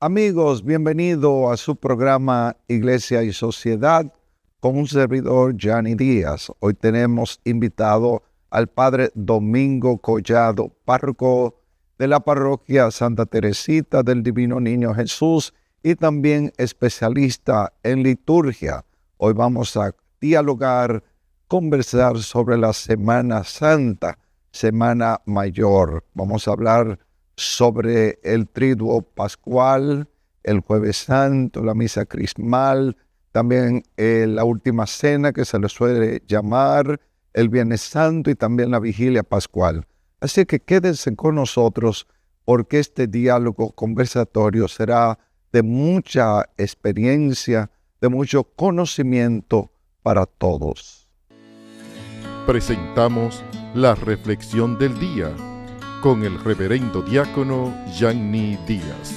Amigos, bienvenido a su programa Iglesia y Sociedad con un servidor, Johnny Díaz. Hoy tenemos invitado al Padre Domingo Collado, párroco de la parroquia Santa Teresita del Divino Niño Jesús y también especialista en liturgia. Hoy vamos a dialogar, conversar sobre la Semana Santa, Semana Mayor. Vamos a hablar sobre el Triduo Pascual, el Jueves Santo, la Misa Crismal, también la Última Cena, que se le suele llamar el Viernes Santo, y también la Vigilia Pascual. Así que quédense con nosotros, porque este diálogo conversatorio será de mucha experiencia, de mucho conocimiento para todos. Presentamos la reflexión del día con el reverendo diácono Johnny Díaz.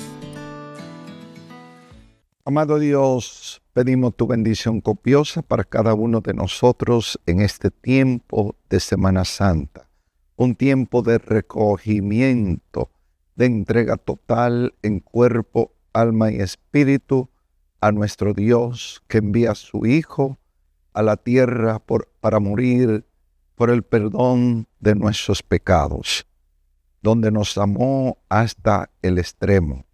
Amado Dios, pedimos tu bendición copiosa para cada uno de nosotros en este tiempo de Semana Santa, un tiempo de recogimiento, de entrega total en cuerpo, alma y espíritu a nuestro Dios, que envía a su Hijo a la tierra para morir por el perdón de nuestros pecados, donde nos amó hasta el extremo.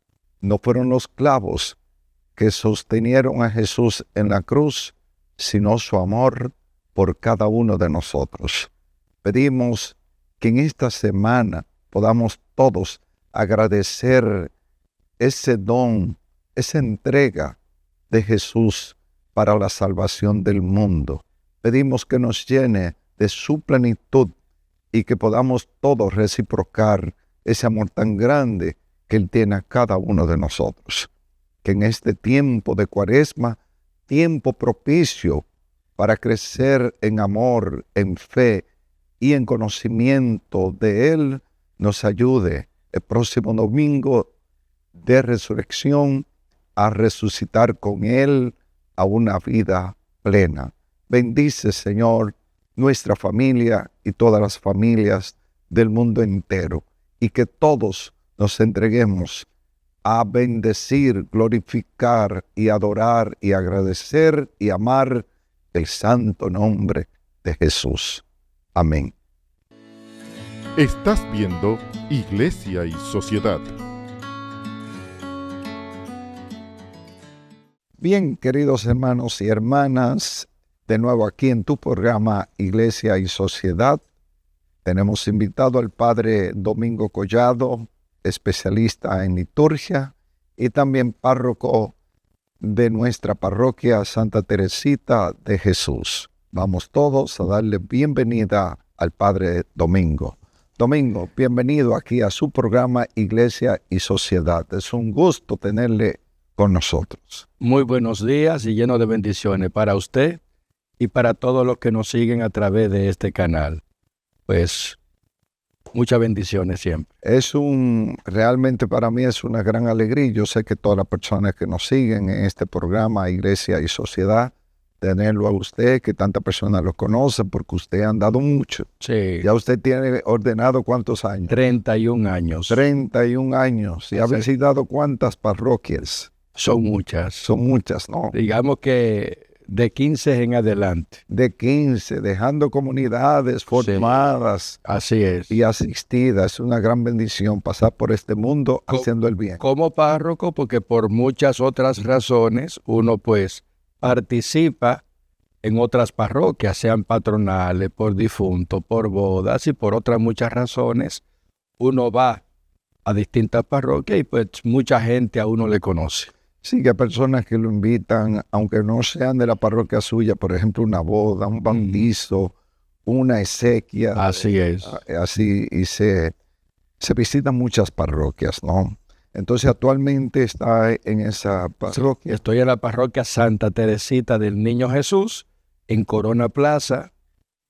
No fueron los clavos que sostenieron a Jesús en la cruz, sino su amor por cada uno de nosotros. Pedimos que en esta semana podamos todos agradecer ese don, esa entrega de Jesús para la salvación del mundo. Pedimos que nos llene de su plenitud y que podamos todos reciprocar ese amor tan grande que Él tiene a cada uno de nosotros. Que en este tiempo de Cuaresma, tiempo propicio para crecer en amor, en fe y en conocimiento de Él, nos ayude el próximo domingo de resurrección a resucitar con Él a una vida plena. Bendice, Señor, nuestra familia y todas las familias del mundo entero, y que todos nos entreguemos a bendecir, glorificar y adorar y agradecer y amar el santo nombre de Jesús. Amén. Estás viendo Iglesia y Sociedad. Bien, queridos hermanos y hermanas, de nuevo aquí en tu programa Iglesia y Sociedad, tenemos invitado al Padre Domingo Collado, especialista en liturgia y también párroco de nuestra parroquia Santa Teresita de Jesús. Vamos todos a darle bienvenida al Padre Domingo. Domingo, bienvenido aquí a su programa Iglesia y Sociedad. Es un gusto tenerle con nosotros. Muy buenos días y lleno de bendiciones para usted y para todos los que nos siguen a través de este canal. Pues muchas bendiciones siempre. Realmente para mí es una gran alegría. Yo sé que todas las personas que nos siguen en este programa Iglesia y Sociedad, tenerlo a usted, que tantas personas lo conocen, porque usted ha andado mucho. Sí. Ya usted tiene ordenado ¿cuántos años? 31 años. 31 años. ¿Y ha visitado cuántas parroquias? Son muchas. Son muchas, ¿no? Digamos que de 15 en adelante. De 15, dejando comunidades formadas. Sí, así es. Y asistidas. Es una gran bendición pasar por este mundo haciendo el bien. Como párroco, porque por muchas otras razones uno pues participa en otras parroquias, sean patronales, por difunto, por bodas y por otras muchas razones, uno va a distintas parroquias y pues mucha gente a uno le conoce. Sí, que hay personas que lo invitan, aunque no sean de la parroquia suya, por ejemplo, una boda, un bautizo, una exequia. Así es. Así, y se visitan muchas parroquias, ¿no? Entonces, actualmente está en esa parroquia. Estoy en la parroquia Santa Teresita del Niño Jesús, en Corona Plaza,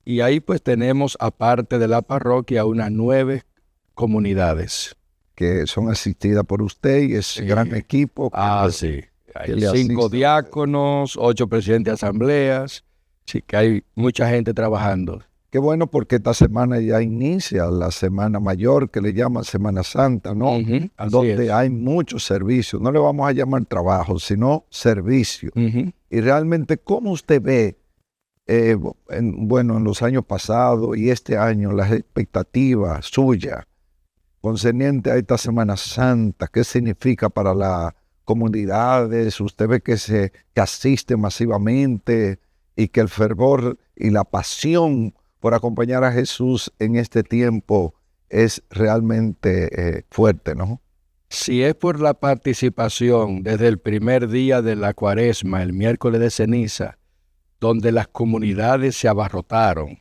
y ahí pues tenemos, aparte de la parroquia, unas 9 comunidades. Que son asistidas por usted y ese gran equipo. Sí. Hay 5 diáconos, 8 presidentes de asambleas. Sí, que hay mucha gente trabajando. Qué bueno, porque esta semana ya inicia la Semana Mayor, que le llaman Semana Santa, ¿no? Así Donde es. hay muchos servicios. No le vamos a llamar trabajo, sino servicio. Y realmente, ¿cómo usted ve, en los años pasados y este año, las expectativas suyas concerniente a esta Semana Santa? ¿Qué significa para las comunidades? Usted ve que asiste masivamente y que el fervor y la pasión por acompañar a Jesús en este tiempo es realmente fuerte, ¿no? Si es por la participación desde el primer día de la Cuaresma, el miércoles de ceniza, donde las comunidades se abarrotaron.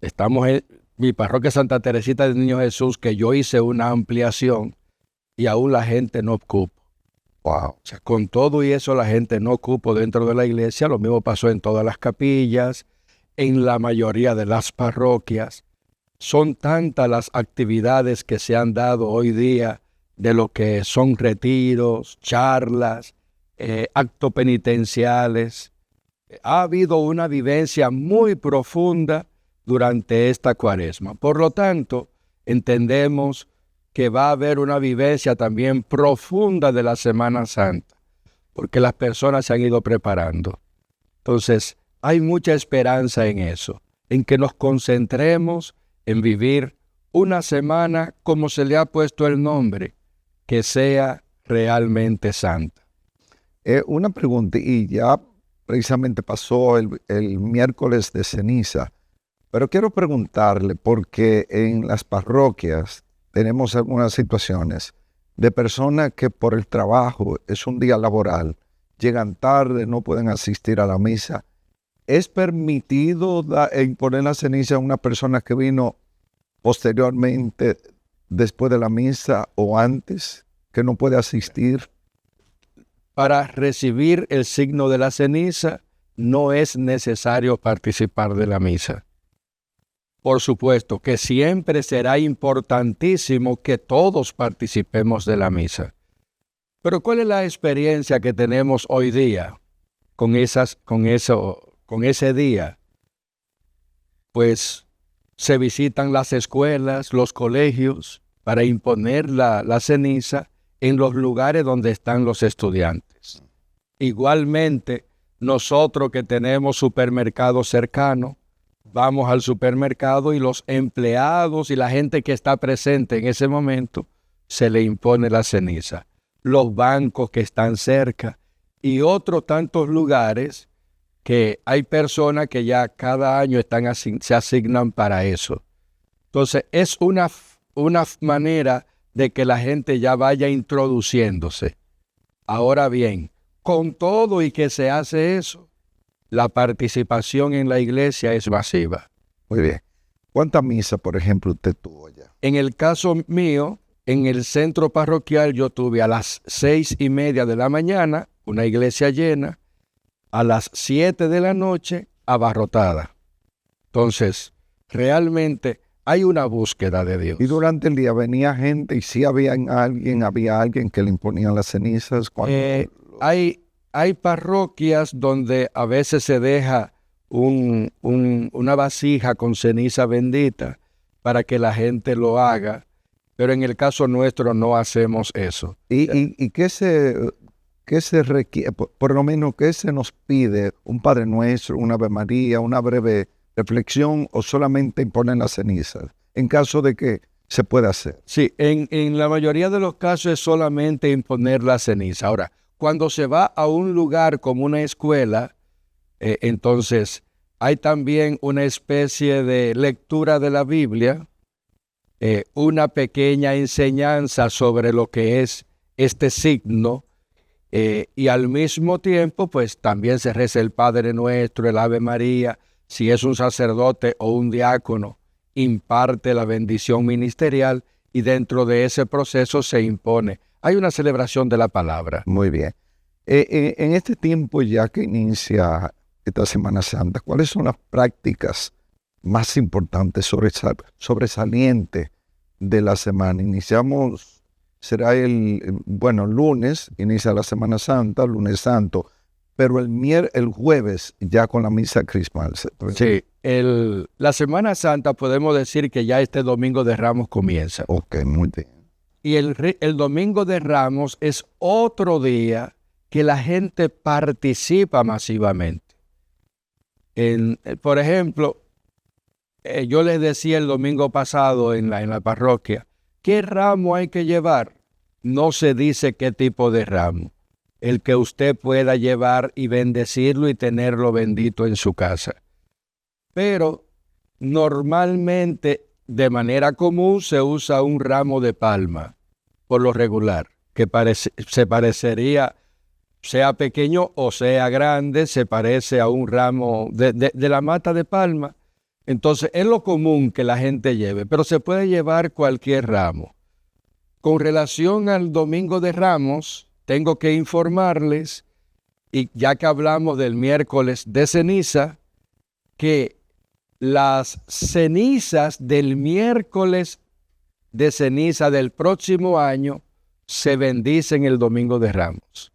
Estamos en mi parroquia Santa Teresita del Niño Jesús, que yo hice una ampliación y aún la gente no cupo. Wow. O sea, con todo y eso la gente no cupo dentro de la iglesia. Lo mismo pasó en todas las capillas, en la mayoría de las parroquias. Son tantas las actividades que se han dado hoy día de lo que son retiros, charlas, actos penitenciales. Ha habido una vivencia muy profunda durante esta Cuaresma. Por lo tanto, entendemos que va a haber una vivencia también profunda de la Semana Santa, porque las personas se han ido preparando. Entonces, hay mucha esperanza en eso, en que nos concentremos en vivir una semana como se le ha puesto el nombre, que sea realmente santa. Una pregunta, y ya precisamente pasó el miércoles de ceniza, pero quiero preguntarle, porque en las parroquias tenemos algunas situaciones de personas que por el trabajo, es un día laboral, llegan tarde, no pueden asistir a la misa. ¿Es permitido imponer la ceniza a una persona que vino posteriormente, después de la misa o antes, que no puede asistir? Para recibir el signo de la ceniza, no es necesario participar de la misa. Por supuesto que siempre será importantísimo que todos participemos de la misa. Pero ¿cuál es la experiencia que tenemos hoy día con ese día? Pues se visitan las escuelas, los colegios, para imponer la ceniza en los lugares donde están los estudiantes. Igualmente, nosotros que tenemos supermercados cercanos, vamos al supermercado y los empleados y la gente que está presente en ese momento se le impone la ceniza. Los bancos que están cerca y otros tantos lugares que hay personas que ya cada año se asignan para eso. Entonces es una manera de que la gente ya vaya introduciéndose. Ahora bien, con todo y que se hace eso, la participación en la iglesia es masiva. Muy bien. ¿Cuántas misas, por ejemplo, usted tuvo allá? En el caso mío, en el centro parroquial, yo tuve a las 6:30 de la mañana una iglesia llena, a las 7 de la noche abarrotada. Entonces, realmente hay una búsqueda de Dios. Y durante el día venía gente y sí había alguien que le imponía las cenizas. Hay parroquias donde a veces se deja una vasija con ceniza bendita para que la gente lo haga, pero en el caso nuestro no hacemos eso. ¿Y qué se requiere? Por lo menos, ¿qué se nos pide? ¿Un Padre Nuestro, una Ave María, una breve reflexión o solamente imponer las cenizas? En caso de que se pueda hacer. Sí, en la mayoría de los casos es solamente imponer la ceniza. Ahora, cuando se va a un lugar como una escuela, entonces hay también una especie de lectura de la Biblia, una pequeña enseñanza sobre lo que es este signo, y al mismo tiempo, pues también se reza el Padre Nuestro, el Ave María. Si es un sacerdote o un diácono, imparte la bendición ministerial y dentro de ese proceso se impone. Hay una celebración de la palabra. Muy bien. En este tiempo ya que inicia esta Semana Santa, ¿cuáles son las prácticas más importantes, sobresalientes de la semana? Será lunes, inicia la Semana Santa, lunes santo, pero el jueves ya con la misa crismal. Sí, la Semana Santa podemos decir que ya este Domingo de Ramos comienza. Ok, muy bien. Y el Domingo de Ramos es otro día que la gente participa masivamente. Por ejemplo, yo les decía el domingo pasado en la parroquia, ¿qué ramo hay que llevar? No se dice qué tipo de ramo. El que usted pueda llevar y bendecirlo y tenerlo bendito en su casa. Pero normalmente, de manera común, se usa un ramo de palma, por lo regular, que se parecería, sea pequeño o sea grande, se parece a un ramo de la mata de palma. Entonces, es lo común que la gente lleve, pero se puede llevar cualquier ramo. Con relación al Domingo de Ramos, tengo que informarles, y ya que hablamos del miércoles de ceniza, que las cenizas del miércoles de ceniza del próximo año se bendicen el Domingo de Ramos.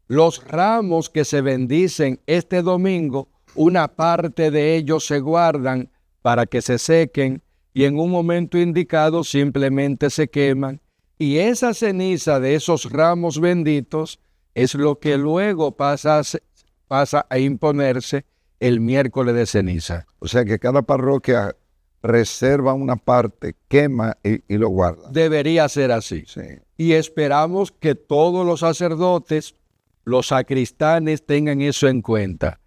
Los ramos que se bendicen este domingo, una parte de ellos se guardan para que se sequen y en un momento indicado simplemente se queman. Y esa ceniza de esos ramos benditos es lo que luego pasa a imponerse el miércoles de ceniza. O sea que cada parroquia reserva una parte, quema y lo guarda. Debería ser así. Sí. Y esperamos que todos los sacerdotes, los sacristanes tengan eso en cuenta.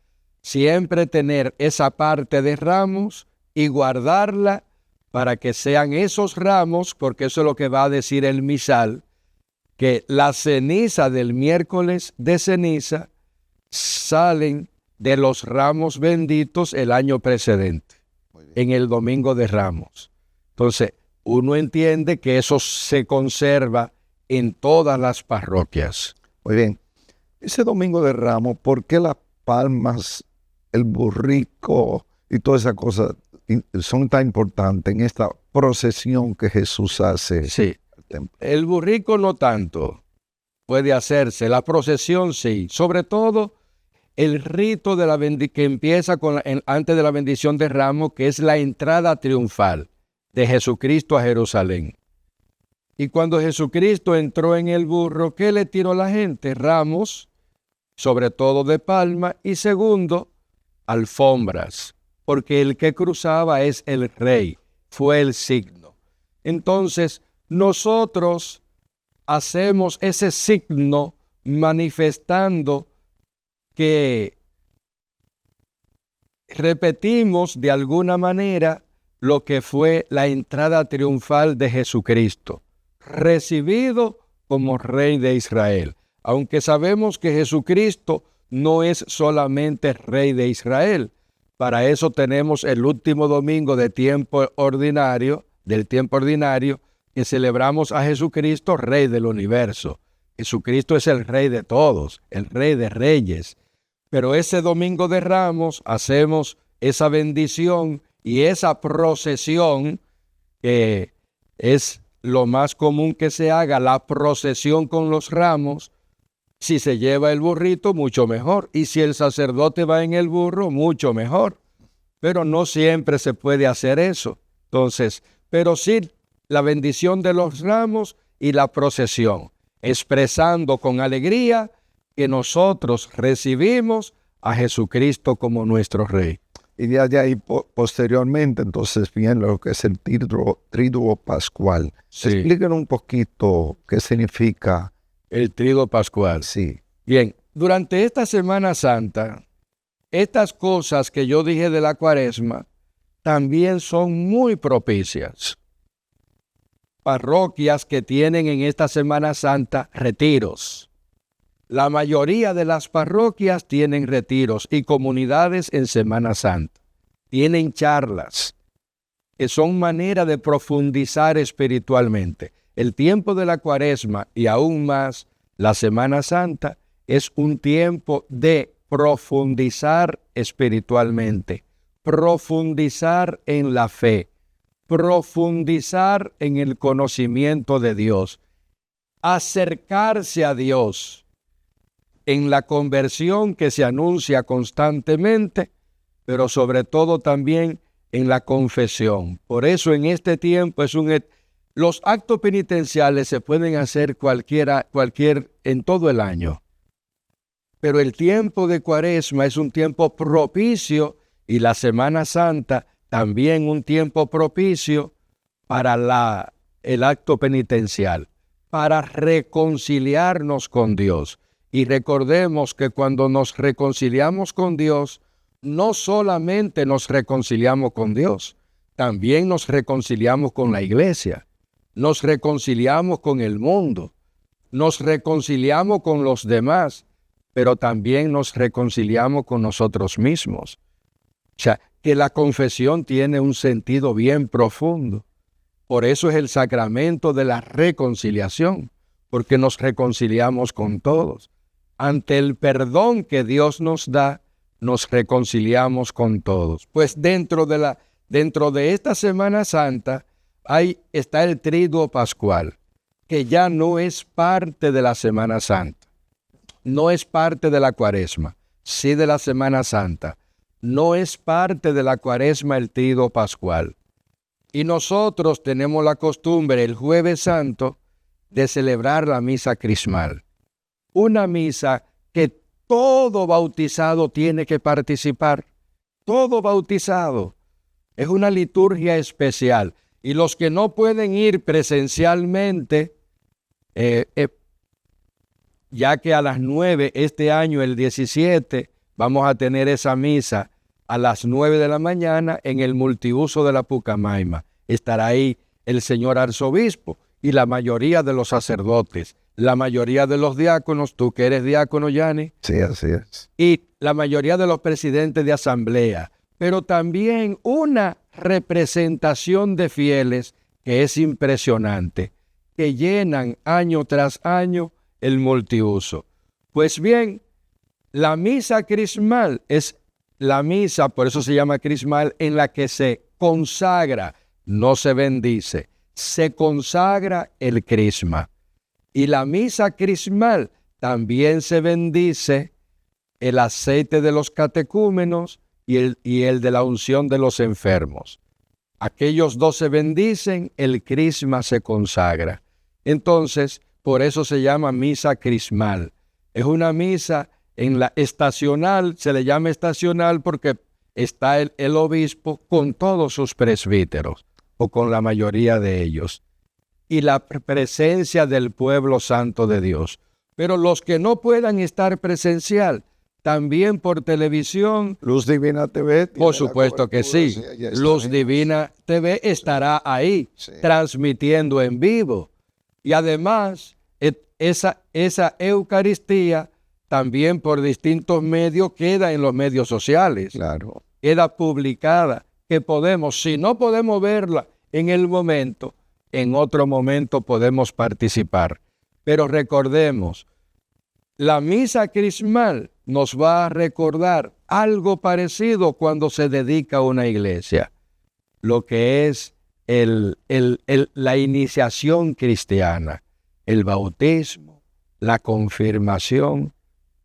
Siempre tener esa parte de ramos y guardarla para que sean esos ramos, porque eso es lo que va a decir el misal, que la ceniza del miércoles de ceniza salen de los ramos benditos el año precedente, en el Domingo de Ramos. Entonces, uno entiende que eso se conserva en todas las parroquias. Muy bien. Ese Domingo de Ramos, ¿por qué las palmas, el burrico y todas esas cosas son tan importantes en esta procesión que Jesús hace? Sí. Al templo? El burrico no tanto puede hacerse, la procesión sí. Sobre todo el rito de que empieza antes de la bendición de Ramos, que es la entrada triunfal de Jesucristo a Jerusalén. Y cuando Jesucristo entró en el burro, ¿qué le tiró la gente? Ramos, sobre todo de palma, y segundo, alfombras, porque el que cruzaba es el rey, fue el signo. Entonces, nosotros hacemos ese signo manifestando que repetimos de alguna manera lo que fue la entrada triunfal de Jesucristo, recibido como Rey de Israel. Aunque sabemos que Jesucristo no es solamente Rey de Israel, para eso tenemos el último domingo del tiempo ordinario, que celebramos a Jesucristo, Rey del universo. Jesucristo es el Rey de todos, el Rey de reyes. Pero ese Domingo de Ramos hacemos esa bendición y esa procesión, que es lo más común que se haga, la procesión con los ramos. Si se lleva el burrito, mucho mejor. Y si el sacerdote va en el burro, mucho mejor. Pero no siempre se puede hacer eso. Entonces, pero sí la bendición de los ramos y la procesión, expresando con alegría que nosotros recibimos a Jesucristo como nuestro Rey. Y de ahí posteriormente, entonces viene lo que es el Triduo Pascual. Sí. Explíquenos un poquito qué significa. El Triduo Pascual. Sí. Bien, durante esta Semana Santa, estas cosas que yo dije de la Cuaresma también son muy propicias. Parroquias que tienen en esta Semana Santa retiros. La mayoría de las parroquias tienen retiros y comunidades en Semana Santa. Tienen charlas que son manera de profundizar espiritualmente. El tiempo de la Cuaresma y aún más la Semana Santa es un tiempo de profundizar espiritualmente, profundizar en la fe, profundizar en el conocimiento de Dios, acercarse a Dios. en la conversión que se anuncia constantemente, pero sobre todo también en la confesión. Por eso en este tiempo los actos penitenciales se pueden hacer en todo el año. Pero el tiempo de Cuaresma es un tiempo propicio, y la Semana Santa también un tiempo propicio para el acto penitencial, para reconciliarnos con Dios. Y recordemos que cuando nos reconciliamos con Dios, no solamente nos reconciliamos con Dios, también nos reconciliamos con la iglesia, nos reconciliamos con el mundo, nos reconciliamos con los demás, pero también nos reconciliamos con nosotros mismos. O sea, que la confesión tiene un sentido bien profundo. Por eso es el sacramento de la reconciliación, porque nos reconciliamos con todos. Ante el perdón que Dios nos da, nos reconciliamos con todos. Pues dentro de esta Semana Santa está el Triduo Pascual, que ya no es parte de la Semana Santa. No es parte de la Cuaresma, sí de la Semana Santa. No es parte de la Cuaresma el Triduo Pascual. Y nosotros tenemos la costumbre el Jueves Santo de celebrar la misa crismal. Una misa que todo bautizado tiene que participar. Todo bautizado. Es una liturgia especial. Y los que no pueden ir presencialmente, ya que a las 9 este año, el 17, vamos a tener esa misa a las 9 de la mañana en el multiuso de la Pucamaima. Estará ahí el señor arzobispo y la mayoría de los sacerdotes, la mayoría de los diáconos, tú que eres diácono, Yanni. Sí, así es. Y la mayoría de los presidentes de asamblea, pero también una representación de fieles que es impresionante, que llenan año tras año el multiuso. Pues bien, la misa crismal es la misa, por eso se llama crismal, en la que se consagra, no se bendice, se consagra el crisma. Y la misa crismal también se bendice el aceite de los catecúmenos y el de la unción de los enfermos. Aquellos dos se bendicen, el crisma se consagra. Entonces, por eso se llama misa crismal. Es una misa en la estacional, se le llama estacional porque está el obispo con todos sus presbíteros, o con la mayoría de ellos, y la presencia del pueblo santo de Dios. Pero los que no puedan estar presencial, también por televisión. Luz Divina TV. Por supuesto que sí. Luz Divina TV estará ahí, sí, transmitiendo en vivo. Y además, esa Eucaristía también por distintos medios queda en los medios sociales. Claro. Queda publicada, que podemos, si no podemos verla en el momento, en otro momento podemos participar. Pero recordemos, la misa crismal nos va a recordar algo parecido cuando se dedica a una iglesia, lo que es la iniciación cristiana, el bautismo, la confirmación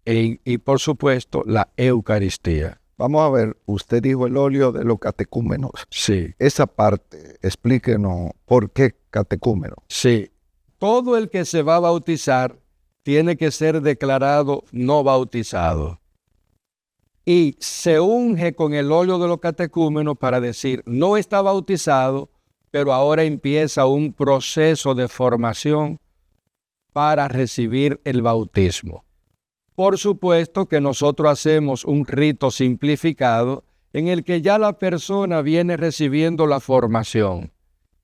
y por supuesto la Eucaristía. Vamos a ver, usted dijo el óleo de los catecúmenos. Sí. Esa parte, explíquenos por qué catecúmeno. Sí, todo el que se va a bautizar tiene que ser declarado no bautizado. Y se unge con el óleo de los catecúmenos para decir, no está bautizado, pero ahora empieza un proceso de formación para recibir el bautismo. Por supuesto que nosotros hacemos un rito simplificado en el que ya la persona viene recibiendo la formación.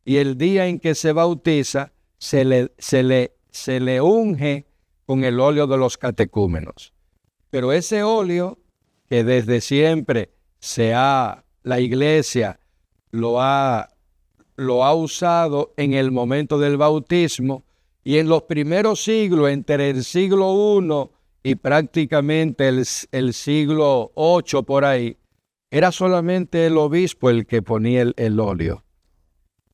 Y el día en que se bautiza, se le unge con el óleo de los catecúmenos. Pero ese óleo que desde siempre la iglesia lo ha usado en el momento del bautismo, y en los primeros siglos, entre el siglo I y prácticamente el siglo VIII por ahí, era solamente el obispo el que ponía el óleo.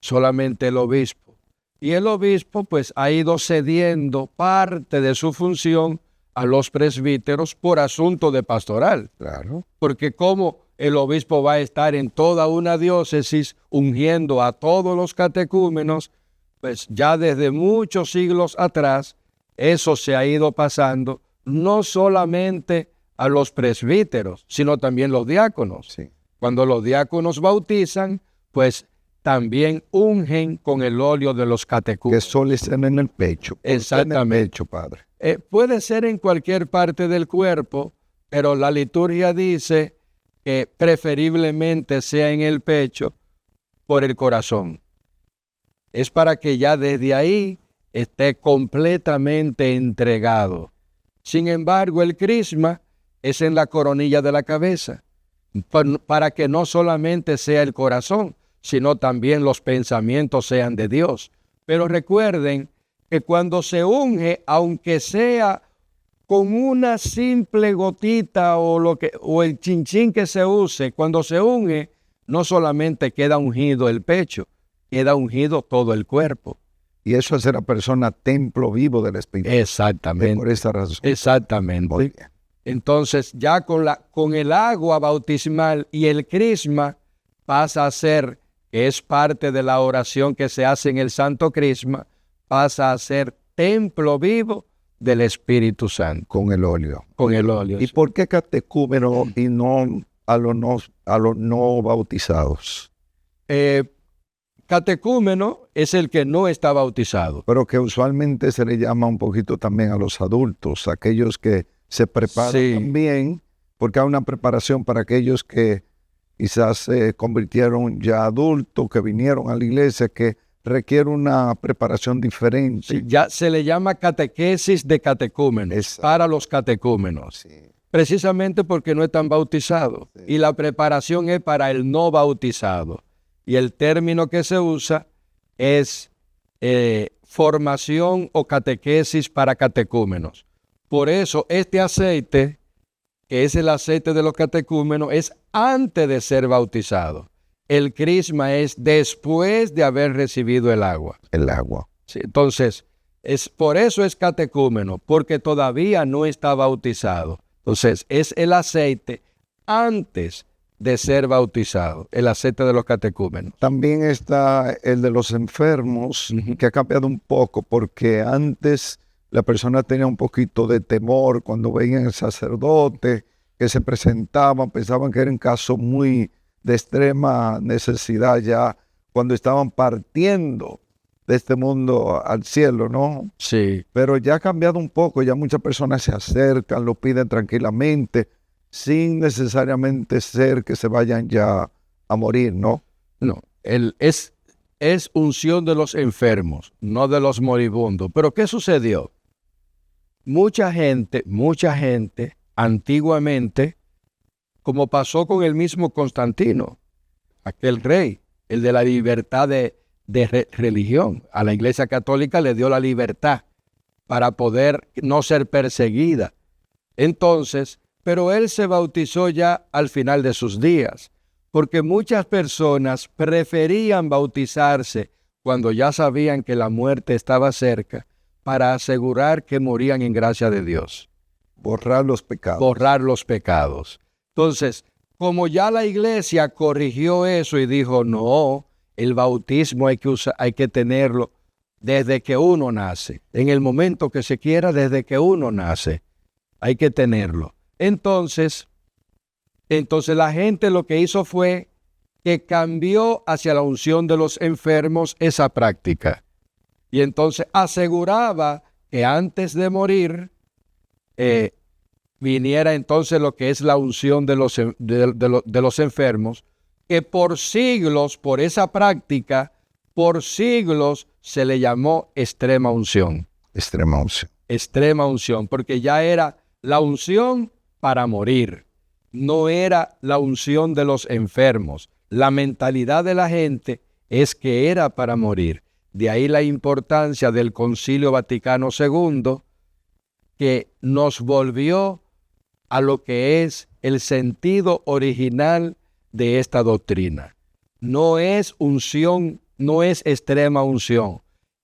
Solamente el obispo. Y el obispo pues ha ido cediendo parte de su función a los presbíteros por asunto de pastoral. Claro. Porque como el obispo va a estar en toda una diócesis ungiendo a todos los catecúmenos, pues ya desde muchos siglos atrás eso se ha ido pasando no solamente a los presbíteros, sino también los diáconos. Sí. Cuando los diáconos bautizan, pues también ungen con el óleo de los Que catecúmenos. suele ser en el pecho. ¿Por qué Exactamente. en el pecho, padre? Puede ser en cualquier parte del cuerpo, pero la liturgia dice que preferiblemente sea en el pecho por el corazón. Es para que ya desde ahí esté completamente entregado. Sin embargo, el crisma es en la coronilla de la cabeza, para que no solamente sea el corazón, sino también los pensamientos sean de Dios. Pero recuerden que cuando se unge, aunque sea con una simple gotita o el chinchín que se use, cuando se unge, no solamente queda ungido el pecho, queda ungido todo el cuerpo. Y eso hace a la persona templo vivo del Espíritu. Exactamente. Por esa razón. Exactamente. Muy bien. Entonces, ya con el agua bautismal y el crisma pasa a ser, que es parte de la oración que se hace en el Santo Crisma, pasa a ser templo vivo del Espíritu Santo. Con el óleo. Con el óleo. ¿Y por qué catecúmeno y no a los no bautizados? Catecúmeno es el que no está bautizado. Pero que usualmente se le llama un poquito también a los adultos, aquellos que se preparan también, porque hay una preparación para aquellos que quizás se convirtieron ya adultos, que vinieron a la iglesia, que requiere una preparación diferente. Sí, ya se le llama catequesis de catecúmenos, para los catecúmenos. Sí. Precisamente porque no están bautizados. Sí. Y la preparación es para el no bautizado. Y el término que se usa es formación o catequesis para catecúmenos. Por eso este aceite, que es el aceite de los catecúmenos, es antes de ser bautizado. El crisma es después de haber recibido el agua. El agua. Sí, entonces, por eso es catecúmeno, porque todavía no está bautizado. Entonces, es el aceite antes de ser bautizado, el aceite de los catecúmenos. También está el de los enfermos, que ha cambiado un poco, porque antes la persona tenía un poquito de temor cuando veían al sacerdote que se presentaban, pensaban que era un caso muy de extrema necesidad ya cuando estaban partiendo de este mundo al cielo, ¿no? Sí. Pero ya ha cambiado un poco, ya muchas personas se acercan, lo piden tranquilamente, sin necesariamente ser que se vayan ya a morir, ¿no? No, es unción de los enfermos, no de los moribundos. Pero ¿qué sucedió? Mucha gente, antiguamente, como pasó con el mismo Constantino, aquel rey, el de la libertad de religión. A la Iglesia Católica le dio la libertad para poder no ser perseguida. Entonces, pero él se bautizó ya al final de sus días, porque muchas personas preferían bautizarse cuando ya sabían que la muerte estaba cerca, para asegurar que morían en gracia de Dios. Borrar los pecados. Borrar los pecados. Entonces, como ya la iglesia corrigió eso y dijo, no, el bautismo hay que tenerlo desde que uno nace. En el momento que se quiera, desde que uno nace, hay que tenerlo. Entonces la gente lo que hizo fue que cambió hacia la unción de los enfermos esa práctica. Y entonces aseguraba que antes de morir viniera entonces lo que es la unción de los enfermos, que por siglos, por esa práctica, por siglos se le llamó extrema unción. Extrema unción. Extrema unción, porque ya era la unción para morir, no era la unción de los enfermos. La mentalidad de la gente es que era para morir. De ahí la importancia del Concilio Vaticano II, que nos volvió a lo que es el sentido original de esta doctrina. No es unción, no es extrema unción,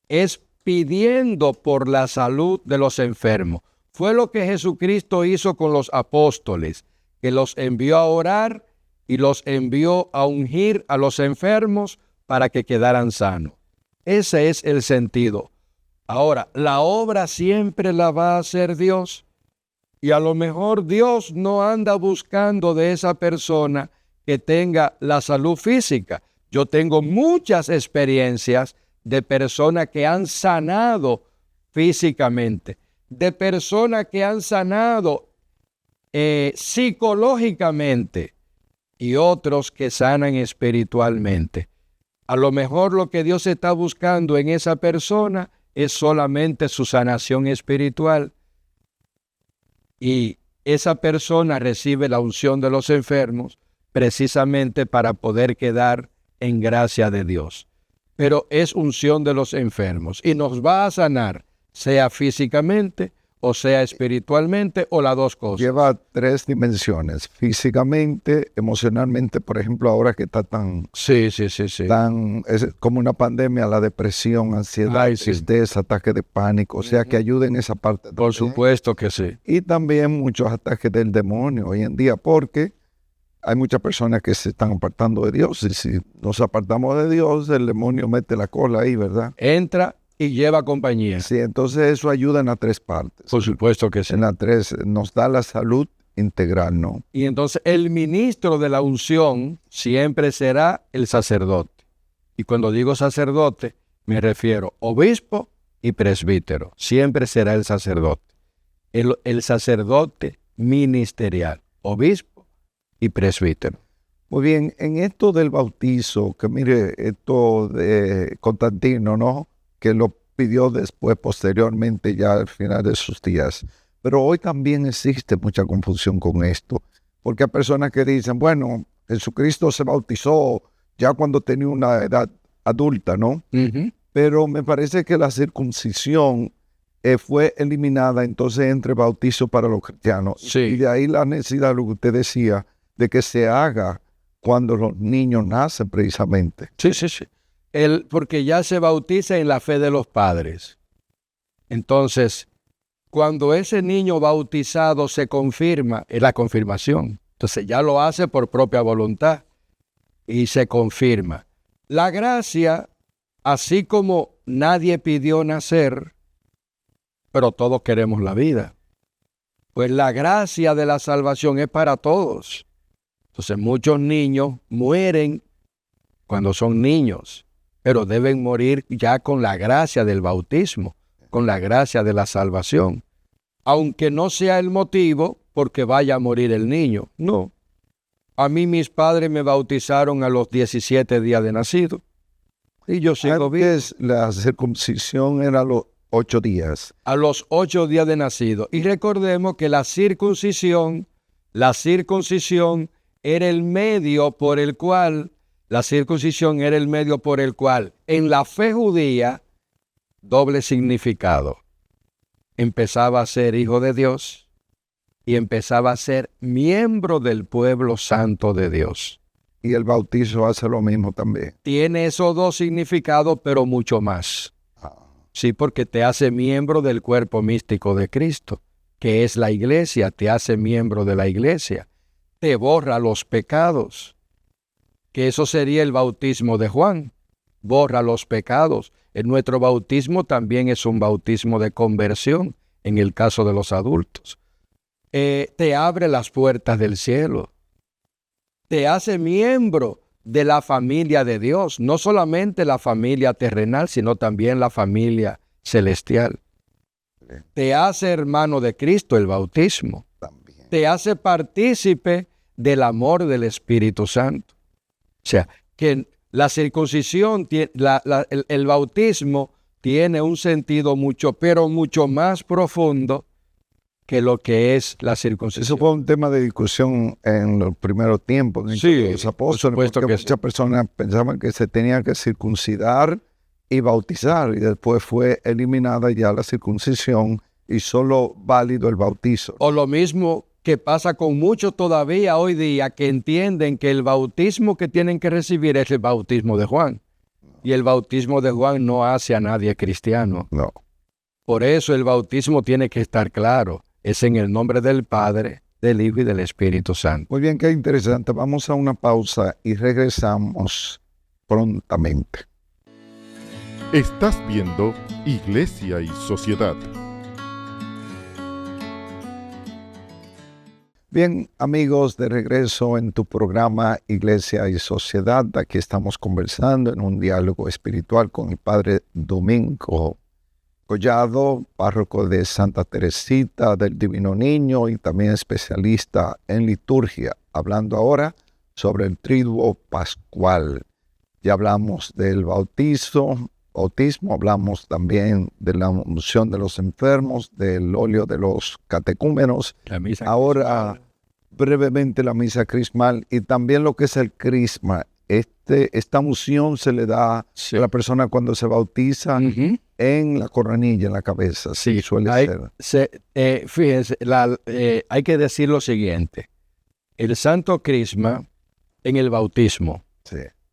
es pidiendo por la salud de los enfermos, Fue lo que Jesucristo hizo con los apóstoles, que los envió a orar y los envió a ungir a los enfermos para que quedaran sanos. Ese es el sentido. Ahora, la obra siempre la va a hacer Dios. Y a lo mejor Dios no anda buscando de esa persona que tenga la salud física. Yo tengo muchas experiencias de personas que han sanado físicamente, de personas que han sanado psicológicamente y otros que sanan espiritualmente. A lo mejor lo que Dios está buscando en esa persona es solamente su sanación espiritual. Y esa persona recibe la unción de los enfermos precisamente para poder quedar en gracia de Dios. Pero es unción de los enfermos y nos va a sanar, sea físicamente o sea espiritualmente o las dos cosas. Lleva 3 dimensiones, físicamente, emocionalmente, por ejemplo, ahora que está tan, es como una pandemia, la depresión, ansiedad, tristeza, ataque de pánico, o sea que ayuda en esa parte también. Por supuesto que sí. Y también muchos ataques del demonio hoy en día, porque hay muchas personas que se están apartando de Dios, y si nos apartamos de Dios, el demonio mete la cola ahí, ¿verdad? Entra y lleva compañía. Sí, entonces eso ayuda en las 3 partes. Por supuesto que sí. En las 3 nos da la salud integral, ¿no? Y entonces el ministro de la unción siempre será el sacerdote. Y cuando digo sacerdote, me refiero obispo y presbítero. Siempre será el sacerdote. El sacerdote ministerial, obispo y presbítero. Muy bien, en esto del bautizo, que mire, esto de Constantino, ¿no? Que lo pidió después, posteriormente, ya al final de sus días. Pero hoy también existe mucha confusión con esto, porque hay personas que dicen, bueno, Jesucristo se bautizó ya cuando tenía una edad adulta, ¿no? Uh-huh. Pero me parece que la circuncisión fue eliminada entonces entre bautizo para los cristianos. Sí. Y de ahí la necesidad, lo que usted decía, de que se haga cuando los niños nacen precisamente. Sí. Porque ya se bautiza en la fe de los padres. Entonces, cuando ese niño bautizado se confirma, es la confirmación. Entonces ya lo hace por propia voluntad y se confirma. La gracia, así como nadie pidió nacer, pero todos queremos la vida, pues la gracia de la salvación es para todos. Entonces muchos niños mueren cuando son niños, pero deben morir ya con la gracia del bautismo, con la gracia de la salvación. Aunque no sea el motivo porque vaya a morir el niño, no. A mí mis padres me bautizaron a los 17 días de nacido y yo sigo vivo. Antes la circuncisión era a los 8 días. A los 8 días de nacido. Y recordemos que la circuncisión era el medio por el cual, en la fe judía, doble significado. Empezaba a ser hijo de Dios y empezaba a ser miembro del pueblo santo de Dios. Y el bautizo hace lo mismo también. Tiene esos 2 significados, pero mucho más. Sí, porque te hace miembro del cuerpo místico de Cristo, que es la iglesia, te hace miembro de la iglesia. Te borra los pecados, que eso sería el bautismo de Juan. Borra los pecados. En nuestro bautismo también es un bautismo de conversión, en el caso de los adultos. Te abre las puertas del cielo. Te hace miembro de la familia de Dios, no solamente la familia terrenal, sino también la familia celestial. Te hace hermano de Cristo el bautismo. También. Te hace partícipe del amor del Espíritu Santo. O sea, que la circuncisión, el bautismo tiene un sentido pero mucho más profundo que lo que es la circuncisión. Eso fue un tema de discusión en los primeros tiempos. Sí, los apóstoles, porque muchas personas pensaban que se tenía que circuncidar y bautizar, y después fue eliminada ya la circuncisión y solo válido el bautizo. O lo mismo que pasa con muchos todavía hoy día, que entienden que el bautismo que tienen que recibir es el bautismo de Juan. Y el bautismo de Juan no hace a nadie cristiano. No. Por eso el bautismo tiene que estar claro. es en el nombre del Padre, del Hijo y del Espíritu Santo. Muy bien, qué interesante. Vamos a una pausa y regresamos prontamente. Estás viendo Iglesia y Sociedad. Bien, amigos, de regreso en tu programa Iglesia y Sociedad. Aquí estamos conversando en un diálogo espiritual con el Padre Domingo Collado, párroco de Santa Teresita del Divino Niño y también especialista en liturgia, hablando ahora sobre el Triduo Pascual. Ya hablamos del bautismo, hablamos también de la unción de los enfermos, del óleo de los catecúmenos. La misa Ahora, brevemente la misa crismal y también lo que es el crisma. Esta unción se le da a la persona cuando se bautiza en la coronilla, en la cabeza. Sí, suele ser. Fíjense, hay que decir lo siguiente. El santo crisma en el bautismo,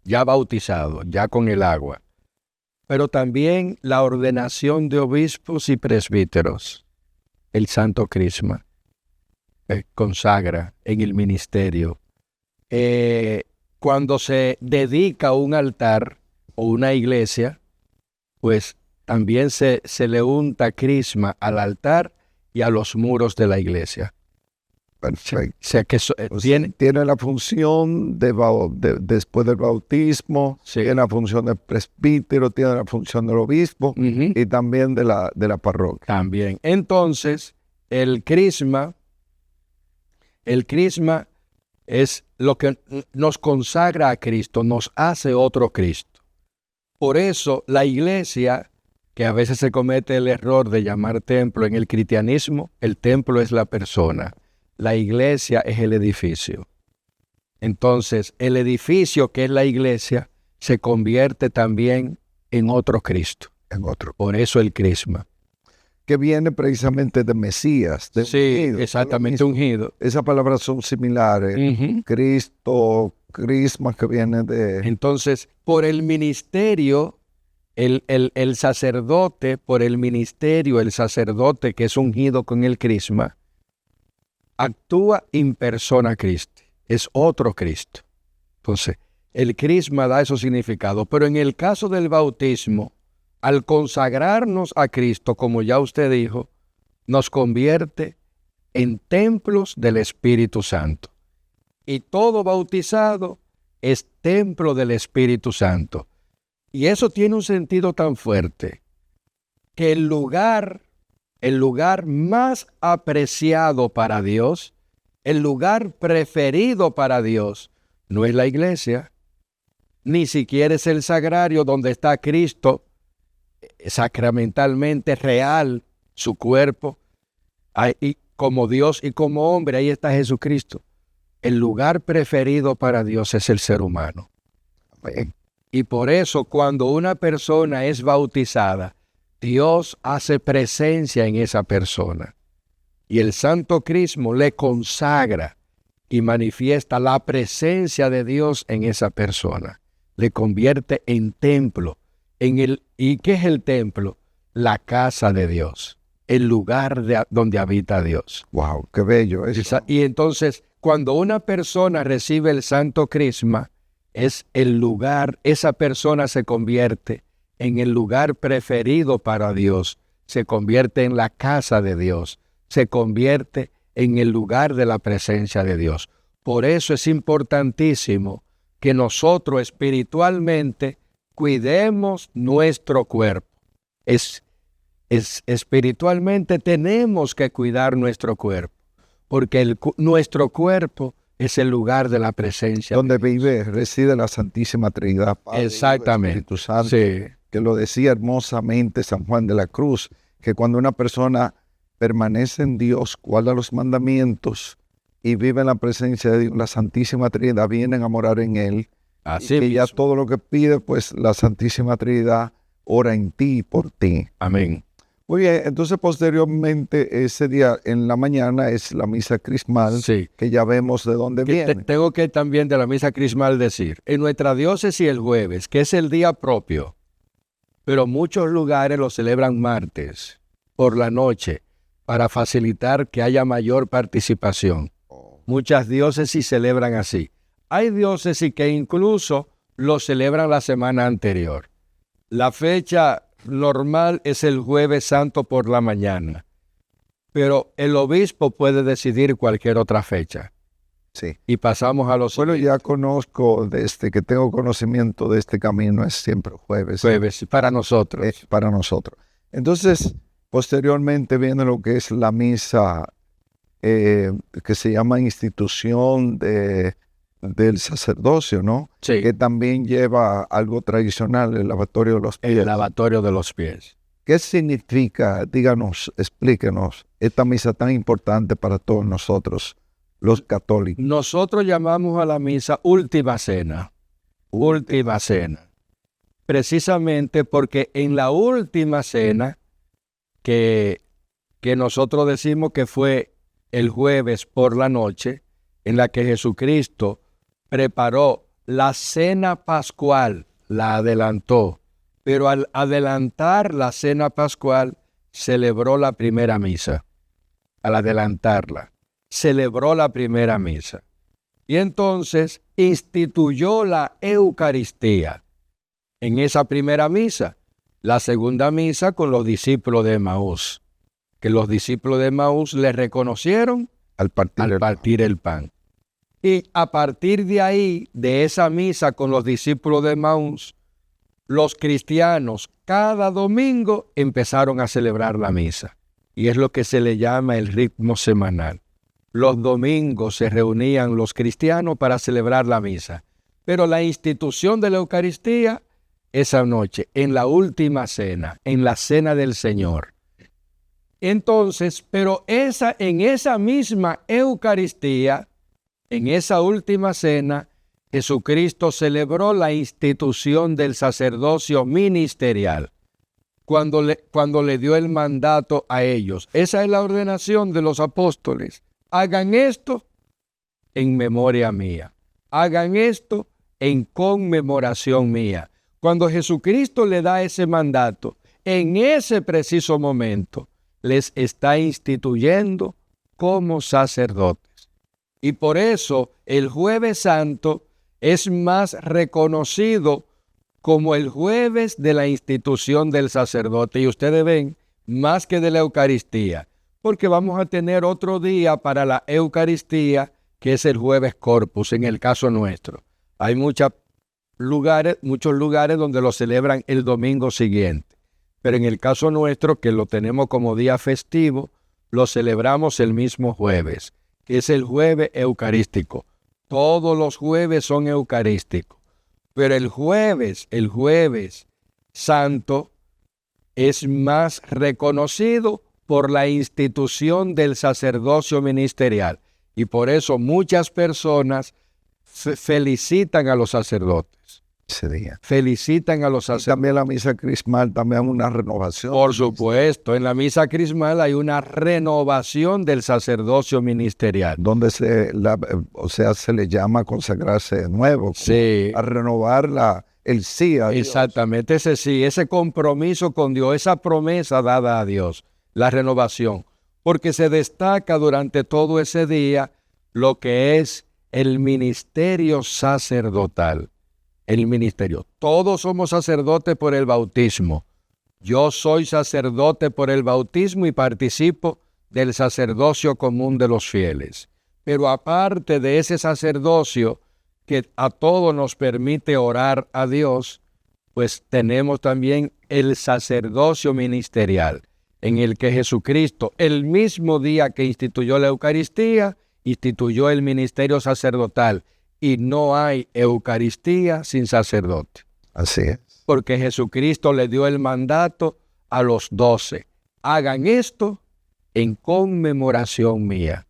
ya bautizado, ya con el agua, pero también la ordenación de obispos y presbíteros, el santo crisma consagra en el ministerio. Cuando se dedica un altar o una iglesia, pues también se le unta crisma al altar y a los muros de la iglesia. Perfecto. O sea que tiene la función después del bautismo, tiene la función del presbítero, tiene la función del obispo y también de la parroquia. También. Entonces, el crisma es lo que nos consagra a Cristo, nos hace otro Cristo. Por eso la iglesia, que a veces se comete el error de llamar templo en el cristianismo, el templo es la persona, la iglesia es el edificio. Entonces, el edificio que es la iglesia se convierte también en otro Cristo. En otro. Por eso el crisma. Que viene precisamente de Mesías. De ungido, exactamente, ungido. Esas palabras son similares. Cristo, crisma, que viene de... Entonces, por el ministerio, el sacerdote, el sacerdote que es ungido con el crisma, actúa in persona Christi. Es otro Cristo. Entonces, el crisma da esos significados. Pero en el caso del bautismo, al consagrarnos a Cristo, como ya usted dijo, nos convierte en templos del Espíritu Santo. Y todo bautizado es templo del Espíritu Santo. Y eso tiene un sentido tan fuerte que el lugar más apreciado para Dios, el lugar preferido para Dios, no es la iglesia, ni siquiera es el sagrario donde está Cristo, sacramentalmente real, su cuerpo, y como Dios y como hombre, ahí está Jesucristo. El lugar preferido para Dios es el ser humano. Y por eso cuando una persona es bautizada, Dios hace presencia en esa persona. Y el Santo Crisma le consagra y manifiesta la presencia de Dios en esa persona. Le convierte en templo. ¿Y qué es el templo? La casa de Dios, el lugar donde habita Dios. ¡Wow! ¡Qué bello eso! Y entonces, cuando una persona recibe el Santo Crisma, es el lugar, esa persona se convierte en el lugar preferido para Dios, se convierte en la casa de Dios, se convierte en el lugar de la presencia de Dios. Por eso es importantísimo que nosotros espiritualmente cuidemos nuestro cuerpo. Espiritualmente tenemos que cuidar nuestro cuerpo, porque nuestro cuerpo es el lugar de la presencia. Donde reside la Santísima Trinidad, Padre, exactamente, Espíritu Santo, sí. Que lo decía hermosamente San Juan de la Cruz, que cuando una persona permanece en Dios, guarda los mandamientos y vive en la presencia de Dios, la Santísima Trinidad viene a morar en él. Así y que mismo. ya todo lo que pide, pues la Santísima Trinidad ora en ti y por ti. Amén. Muy bien, entonces posteriormente ese día en la mañana es la misa crismal, sí. Que ya vemos de dónde viene. Tengo que también de la misa crismal decir, en nuestra diócesis el jueves, que es el día propio, pero muchos lugares lo celebran martes por la noche, para facilitar que haya mayor participación. Muchas diócesis celebran así. Hay diócesis que incluso lo celebran la semana anterior. La fecha normal es el Jueves Santo por la mañana, pero el obispo puede decidir cualquier otra fecha. Sí. Y pasamos a los Bueno, ya conozco, desde que tengo conocimiento de este camino, es siempre jueves. jueves para nosotros. Para nosotros. Entonces, posteriormente viene lo que es la misa que se llama institución del sacerdocio, ¿no? Sí, Que también lleva algo tradicional, el lavatorio de los pies. el lavatorio de los pies. ¿Qué significa, díganos, explíquenos, esta misa tan importante para todos nosotros, los católicos? Nosotros llamamos a la misa última cena. Última cena. Precisamente porque en la última cena, que nosotros decimos que fue el jueves por la noche, en la que Jesucristo preparó la cena pascual, la adelantó, pero al adelantar la cena pascual, celebró la primera misa. Al adelantarla, celebró la primera misa. Y entonces instituyó la Eucaristía en esa primera misa. La segunda misa con los discípulos de Emaús, que los discípulos de Emaús le reconocieron Al partir el pan. Y a partir de ahí, de esa misa con los discípulos de Emaús, los cristianos cada domingo empezaron a celebrar la misa. Y es lo que se le llama el ritmo semanal. Los domingos se reunían los cristianos para celebrar la misa. Pero la institución de la Eucaristía, esa noche, en la última cena, en la cena del Señor. Entonces, pero en esa misma Eucaristía, en esa última cena, Jesucristo celebró la institución del sacerdocio ministerial, cuando le dio el mandato a ellos. Esa es la ordenación de los apóstoles. Hagan esto en memoria mía. Hagan esto en conmemoración mía. Cuando Jesucristo le da ese mandato, en ese preciso momento, les está instituyendo como sacerdotes. Y por eso el Jueves Santo es más reconocido como el jueves de la institución del sacerdote. Y ustedes ven, más que de la Eucaristía, porque vamos a tener otro día para la Eucaristía, que es el jueves Corpus, en el caso nuestro. Hay muchos lugares donde lo celebran el domingo siguiente. Pero en el caso nuestro, que lo tenemos como día festivo, lo celebramos el mismo jueves, que es el jueves eucarístico. Todos los jueves son eucarísticos. Pero el jueves santo, es más reconocido por la institución del sacerdocio ministerial. Y por eso muchas personas felicitan a los sacerdotes. ese día. Felicitan a los Y sacerdotes. también la misa crismal, también una renovación. Por supuesto, en la misa crismal hay una renovación del sacerdocio ministerial. Donde se le llama a consagrarse de nuevo. Sí. A renovar el sí a Dios. Exactamente, ese sí, ese compromiso con Dios, esa promesa dada a Dios, la renovación. Porque se destaca durante todo ese día lo que es el ministerio sacerdotal. El ministerio. Todos somos sacerdotes por el bautismo. Yo soy sacerdote por el bautismo y participo del sacerdocio común de los fieles. Pero aparte de ese sacerdocio que a todos nos permite orar a Dios, pues tenemos también el sacerdocio ministerial, en el que Jesucristo, el mismo día que instituyó la Eucaristía, instituyó el ministerio sacerdotal. Y no hay Eucaristía sin sacerdote. Así es. Porque Jesucristo le dio el mandato a los 12. Hagan esto en conmemoración mía.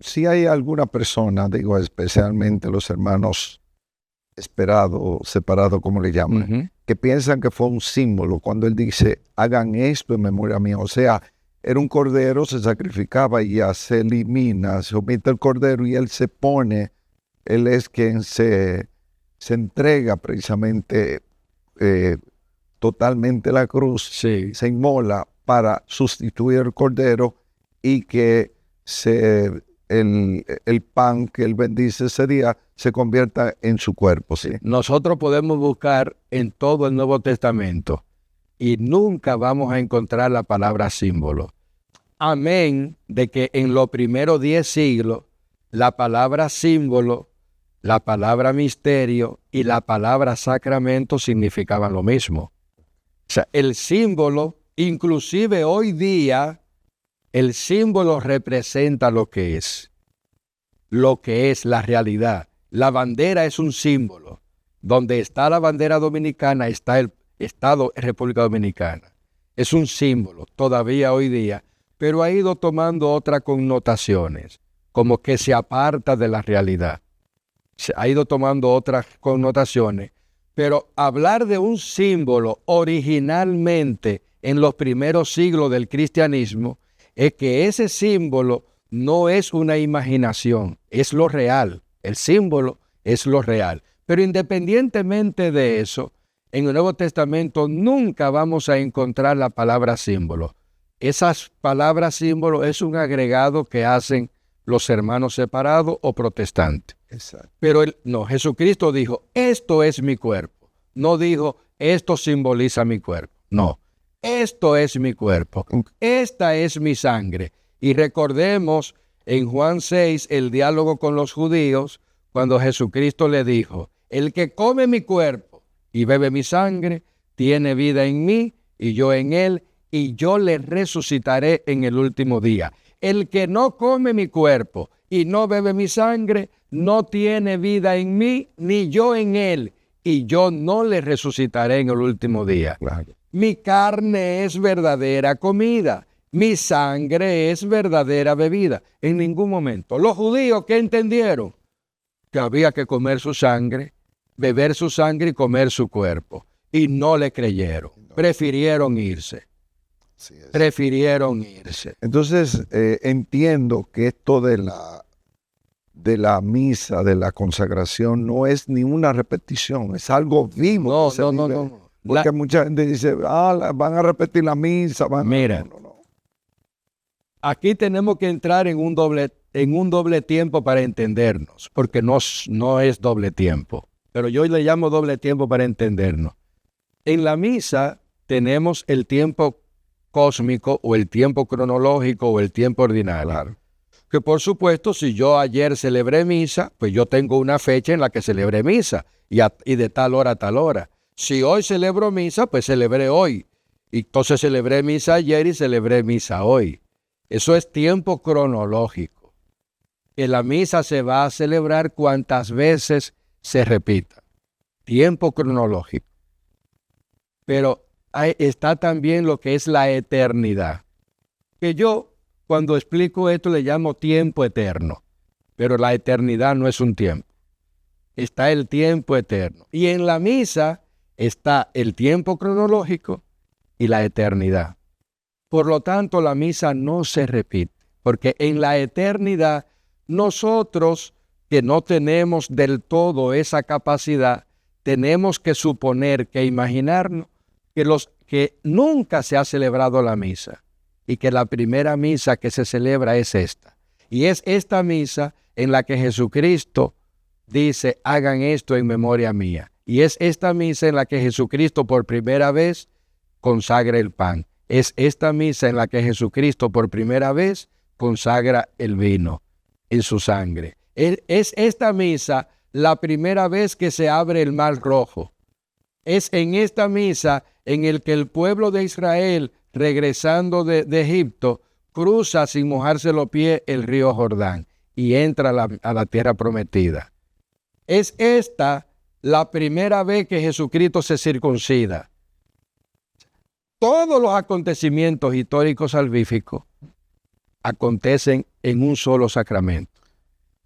Si hay alguna persona, digo especialmente los hermanos separados, como le llaman, que piensan que fue un símbolo cuando él dice, hagan esto en memoria mía. O sea, era un cordero, se sacrificaba y ya se elimina, se omite el cordero y él se pone. Él es quien se entrega precisamente totalmente a la cruz, Sí. se inmola para sustituir el cordero y que el pan que él bendice ese día se convierta en su cuerpo. ¿sí? Nosotros podemos buscar en todo el Nuevo Testamento y nunca vamos a encontrar la palabra símbolo. Amén de que en los primeros 10 siglos la palabra símbolo, la palabra misterio y la palabra sacramento significaban lo mismo. O sea, el símbolo, inclusive hoy día, el símbolo representa lo que es la realidad. La bandera es un símbolo. Donde está la bandera dominicana está el Estado República Dominicana. Es un símbolo todavía hoy día, pero ha ido tomando otras connotaciones, como que se aparta de la realidad. Se ha ido tomando otras connotaciones, pero hablar de un símbolo originalmente en los primeros siglos del cristianismo es que ese símbolo no es una imaginación, es lo real. El símbolo es lo real. Pero independientemente de eso, en el Nuevo Testamento nunca vamos a encontrar la palabra símbolo. Esas palabras símbolo es un agregado que hacen los hermanos separados o protestantes. Exacto. Pero Jesucristo dijo, esto es mi cuerpo. No dijo, esto simboliza mi cuerpo. No, esto es mi cuerpo. Esta es mi sangre. Y recordemos en Juan 6 el diálogo con los judíos cuando Jesucristo le dijo, el que come mi cuerpo y bebe mi sangre, tiene vida en mí y yo en él, y yo le resucitaré en el último día. El que no come mi cuerpo y no bebe mi sangre, no tiene vida en mí, ni yo en él, y yo no le resucitaré en el último día. Claro. Mi carne es verdadera comida, mi sangre es verdadera bebida. En ningún momento. Los judíos, ¿qué entendieron? Que había que comer su sangre, beber su sangre y comer su cuerpo. Y no le creyeron. Prefirieron irse. Así es. Prefirieron irse. Entonces, entiendo que esto de la misa, de la consagración, no es ni una repetición, es algo vivo. No, que se no, no, vive. no. Porque mucha gente dice, van a repetir la misa. Mira. No. Aquí tenemos que entrar en un doble tiempo para entendernos, porque no es doble tiempo. Pero yo le llamo doble tiempo para entendernos. En la misa tenemos el tiempo cósmico o el tiempo cronológico o el tiempo ordinario. Claro. Que por supuesto, si yo ayer celebré misa, pues yo tengo una fecha en la que celebré misa y de tal hora a tal hora. Si hoy celebro misa, pues celebré hoy. Y entonces celebré misa ayer y celebré misa hoy. Eso es tiempo cronológico. Que la misa se va a celebrar cuantas veces se repita. Tiempo cronológico. Pero está también lo que es la eternidad. Que yo, cuando explico esto, le llamo tiempo eterno. Pero la eternidad no es un tiempo. Está el tiempo eterno. Y en la misa está el tiempo cronológico y la eternidad. Por lo tanto, la misa no se repite, porque en la eternidad nosotros, que no tenemos del todo esa capacidad, tenemos que suponer, que imaginarnos que nunca se ha celebrado la misa y que la primera misa que se celebra es esta. Y es esta misa en la que Jesucristo dice, hagan esto en memoria mía. Y es esta misa en la que Jesucristo por primera vez consagra el pan. Es esta misa en la que Jesucristo por primera vez consagra el vino en su sangre. Es esta misa la primera vez que se abre el mar rojo. Es en esta misa en el que el pueblo de Israel, regresando de Egipto, cruza sin mojarse los pies el río Jordán y entra a la tierra prometida. Es esta la primera vez que Jesucristo se circuncida. Todos los acontecimientos históricos salvíficos acontecen en un solo sacramento.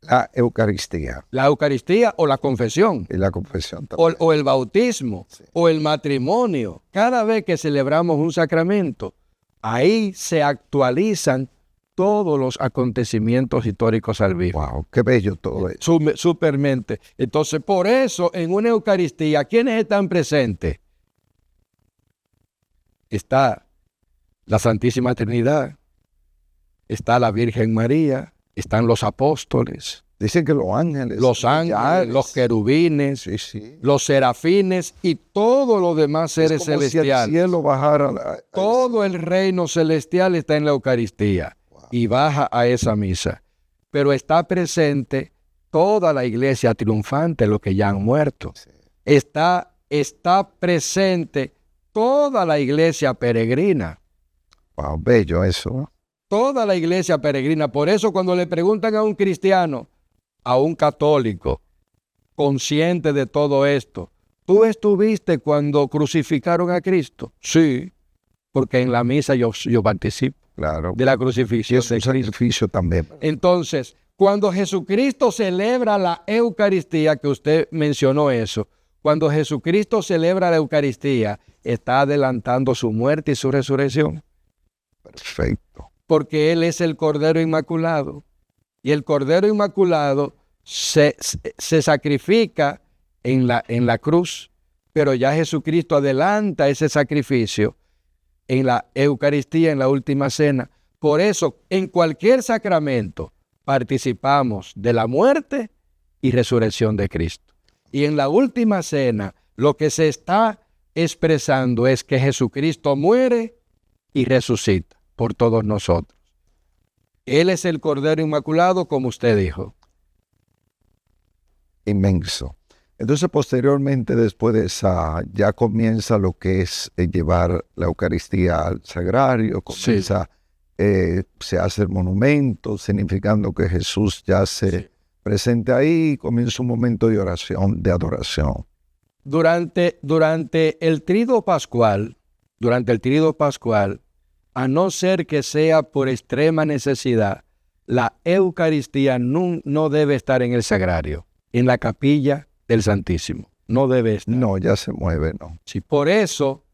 La Eucaristía. La Eucaristía o la confesión. Y la confesión también. O el bautismo, sí. O el matrimonio. Cada vez que celebramos un sacramento, ahí se actualizan todos los acontecimientos históricos salvíficos. ¡Wow! ¡Qué bello todo eso! Supermente. Entonces, por eso, en una Eucaristía, ¿quiénes están presentes? Está la Santísima Trinidad, está la Virgen María, están los apóstoles, Dicen que los ángeles, los querubines, sí, sí. los serafines y todos los demás seres Es como si celestiales. el cielo bajara Todo el reino celestial está en la Eucaristía y baja a esa misa. Pero está presente toda la iglesia triunfante, los que ya han muerto. Sí. Está presente toda la iglesia peregrina. Wow, bello eso, ¿no? Toda la iglesia peregrina. Por eso cuando le preguntan a un cristiano, a un católico, consciente de todo esto, ¿tú estuviste cuando crucificaron a Cristo? Sí, porque en la misa yo participo Claro. de la Y crucifixión es un de Cristo. sacrificio también. Entonces, cuando Jesucristo celebra la Eucaristía, que usted mencionó eso, cuando Jesucristo celebra la Eucaristía, está adelantando su muerte y su resurrección, Perfecto. porque Él es el Cordero Inmaculado. Y el Cordero Inmaculado se sacrifica en la cruz, pero ya Jesucristo adelanta ese sacrificio en la Eucaristía, en la última cena. Por eso, en cualquier sacramento participamos de la muerte y resurrección de Cristo. Y en la última cena, lo que se está expresando es que Jesucristo muere y resucita por todos nosotros. Él es el Cordero Inmaculado, como usted dijo. Inmenso. Entonces, posteriormente, después de esa, ya comienza lo que es llevar la Eucaristía al sagrario, comienza, se hace el monumento, significando que Jesús ya se presente ahí, y comienza un momento de oración, de adoración. Durante el Tríduo Pascual, a no ser que sea por extrema necesidad, la Eucaristía no debe estar en el sagrario, en la capilla del Santísimo. No debe estar. No, ya se mueve, ¿no? Sí, por eso,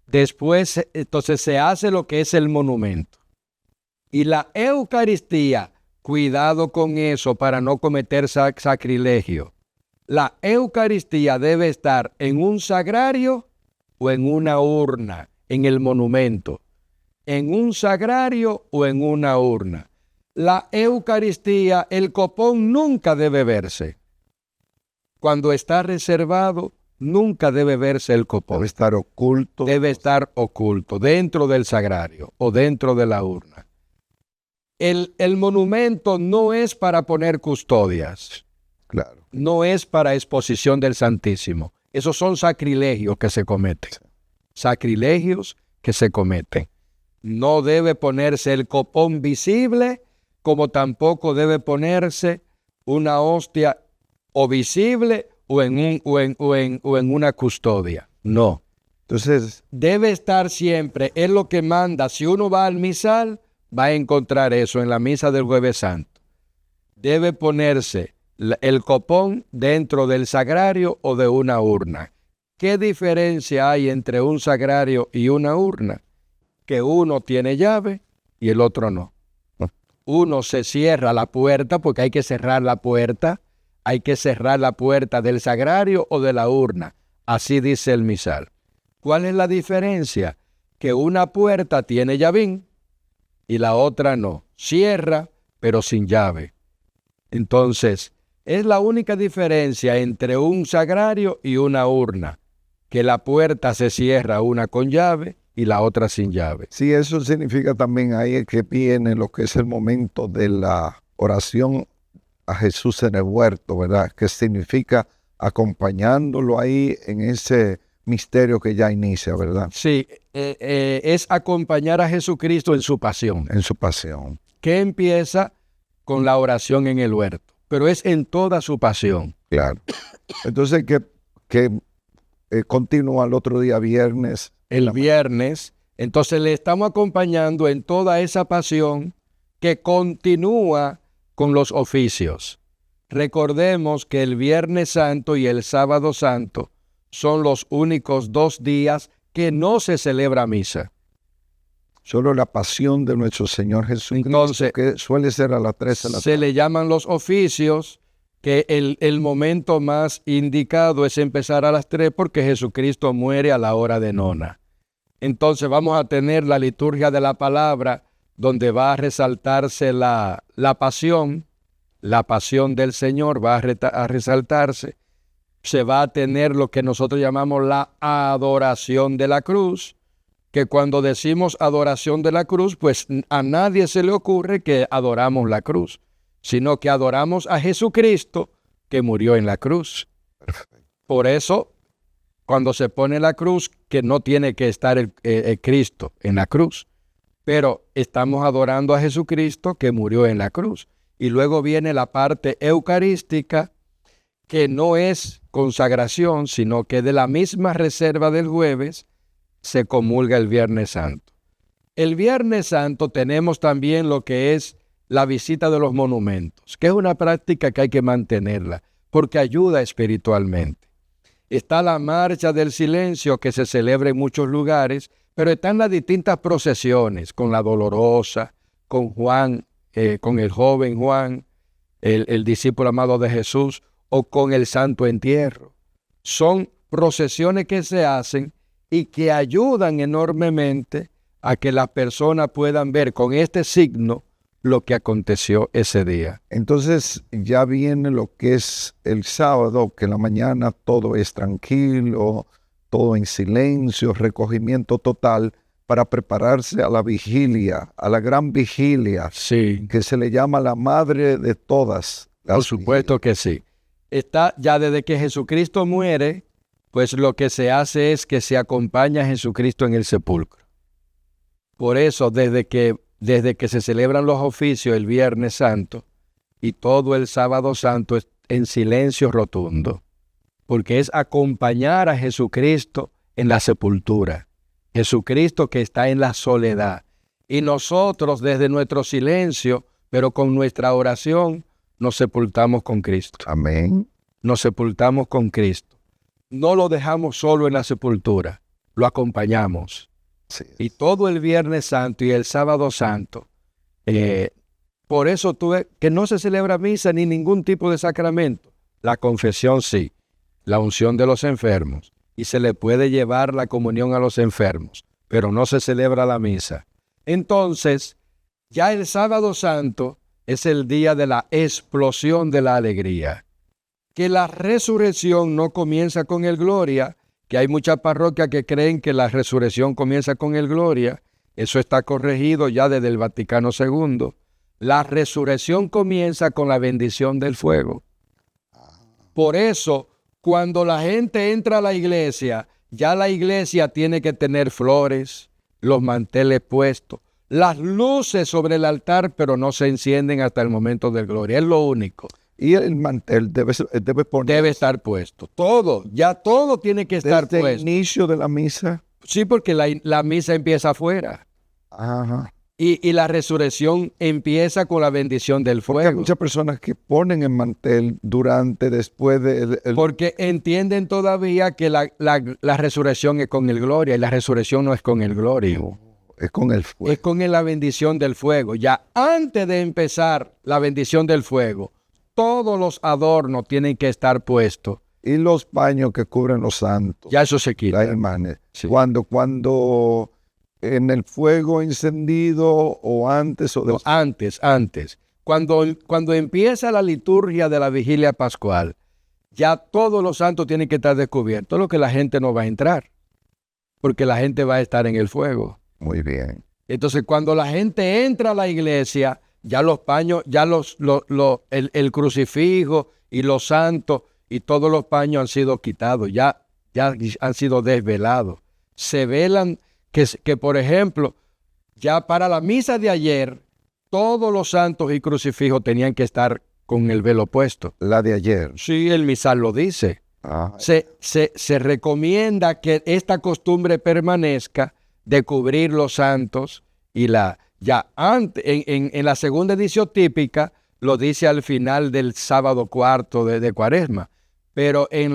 después, entonces se hace lo que es el monumento. Y la Eucaristía, cuidado con eso para no cometer sacrilegio. La Eucaristía debe estar en un sagrario o en una urna, en el monumento. En un sagrario o en una urna. La Eucaristía, el copón nunca debe verse. Cuando está reservado, nunca debe verse el copón. Debe estar oculto. Debe estar oculto, dentro del sagrario o dentro de la urna. El monumento no es para poner custodias. Claro. No es para exposición del Santísimo. Esos son sacrilegios que se cometen. Sacrilegios que se cometen. No debe ponerse el copón visible, como tampoco debe ponerse una hostia o visible o en una custodia. No. Entonces, Debe estar siempre, es lo que manda. Si uno va al misal, va a encontrar eso en la misa del Jueves Santo. Debe ponerse el copón dentro del sagrario o de una urna. ¿Qué diferencia hay entre un sagrario y una urna? Que uno tiene llave y el otro no. Uno se cierra la puerta porque hay que cerrar la puerta. Hay que cerrar la puerta del sagrario o de la urna. Así dice el misal. ¿Cuál es la diferencia? Que una puerta tiene llavín y la otra no. Cierra, pero sin llave. Entonces, es la única diferencia entre un sagrario y una urna, que la puerta se cierra una con llave y la otra sin llave. sí, eso significa también ahí que viene lo que es el momento de la oración a Jesús en el huerto, ¿verdad? Que significa acompañándolo ahí en ese misterio que ya inicia, ¿verdad? Sí, es acompañar a Jesucristo en su pasión, En su pasión. que empieza con la oración en el huerto, pero es en toda su pasión. Claro. Entonces, que continúa el otro día, viernes. El viernes, entonces le estamos acompañando en toda esa pasión que continúa con los oficios. Recordemos que el Viernes Santo y el Sábado Santo son los únicos 2 días que no se celebra misa. Solo la pasión de nuestro Señor Jesucristo, Entonces, que suele ser a las 3 de la se tarde. le llaman los oficios, que el momento más indicado es empezar a las 3 porque Jesucristo muere a la hora de nona. Entonces vamos a tener la liturgia de la palabra, donde va a resaltarse la pasión del Señor va a resaltarse. Se va a tener lo que nosotros llamamos la adoración de la cruz, que cuando decimos adoración de la cruz, pues a nadie se le ocurre que adoramos la cruz, sino que adoramos a Jesucristo que murió en la cruz. Por eso, cuando se pone la cruz, que no tiene que estar el Cristo en la cruz, pero estamos adorando a Jesucristo que murió en la cruz. Y luego viene la parte eucarística, que no es consagración, sino que de la misma reserva del jueves se comulga el Viernes Santo. El Viernes Santo tenemos también lo que es la visita de los monumentos, que es una práctica que hay que mantenerla, porque ayuda espiritualmente. Está la marcha del silencio, que se celebra en muchos lugares, pero están las distintas procesiones, con la Dolorosa, con Juan, con el joven Juan, el discípulo amado de Jesús, o con el Santo Entierro. Son procesiones que se hacen y que ayudan enormemente a que las personas puedan ver con este signo lo que aconteció ese día. Entonces ya viene lo que es el sábado, que en la mañana todo es tranquilo, todo en silencio, recogimiento total, para prepararse a la vigilia, a la gran vigilia, Sí, que se le llama la madre de todas las por supuesto que sí. Está ya desde que Jesucristo muere, pues lo que se hace es que se acompaña a Jesucristo en el sepulcro. Por eso, desde que se celebran los oficios el Viernes Santo y todo el Sábado Santo es en silencio rotundo, porque es acompañar a Jesucristo en la sepultura. Jesucristo que está en la soledad. Y nosotros desde nuestro silencio, pero con nuestra oración, nos sepultamos con Cristo. Amén. Nos sepultamos con Cristo. No lo dejamos solo en la sepultura, lo acompañamos. Sí. Y todo el Viernes Santo y el Sábado Santo, por eso tuve que no se celebra misa ni ningún tipo de sacramento. La confesión sí, la unción de los enfermos, y se le puede llevar la comunión a los enfermos, pero no se celebra la misa. Entonces, ya el Sábado Santo es el día de la explosión de la alegría. Que la resurrección no comienza con el Gloria, que hay muchas parroquias que creen que la resurrección comienza con el Gloria. Eso está corregido ya desde el Vaticano II. La resurrección comienza con la bendición del fuego. Por eso, cuando la gente entra a la iglesia, ya la iglesia tiene que tener flores, los manteles puestos, las luces sobre el altar, pero no se encienden hasta el momento del Gloria. Es lo único. Y el mantel debe estar puesto. Todo, ya todo tiene que estar desde puesto. el inicio de la misa. Sí, porque la misa empieza afuera. Ajá. Y la resurrección empieza con la bendición del Porque hay fuego. muchas personas que ponen el mantel después de... Porque entienden todavía que la resurrección es con el Gloria, y la resurrección no es con el Gloria. Es con el fuego. Es con la bendición del fuego. Ya antes de empezar la bendición del fuego, todos los adornos tienen que estar puestos. Y los paños que cubren los santos. Ya eso se quita. La hermana. Sí. Cuando en el fuego encendido o antes o después. No, antes. Cuando empieza la liturgia de la vigilia pascual, ya todos los santos tienen que estar descubiertos, lo que la gente no va a entrar, porque la gente va a estar en el fuego. Muy bien. Entonces, cuando la gente entra a la iglesia, ya los paños, ya el crucifijo y los santos y todos los paños han sido quitados, ya han sido desvelados. Se velan que, por ejemplo, ya para la misa de ayer, todos los santos y crucifijos tenían que estar con el velo puesto. La de ayer. Sí, el misal lo dice. Se recomienda que esta costumbre permanezca de cubrir los santos y en la segunda edición típica lo dice al final del sábado cuarto de Cuaresma, pero en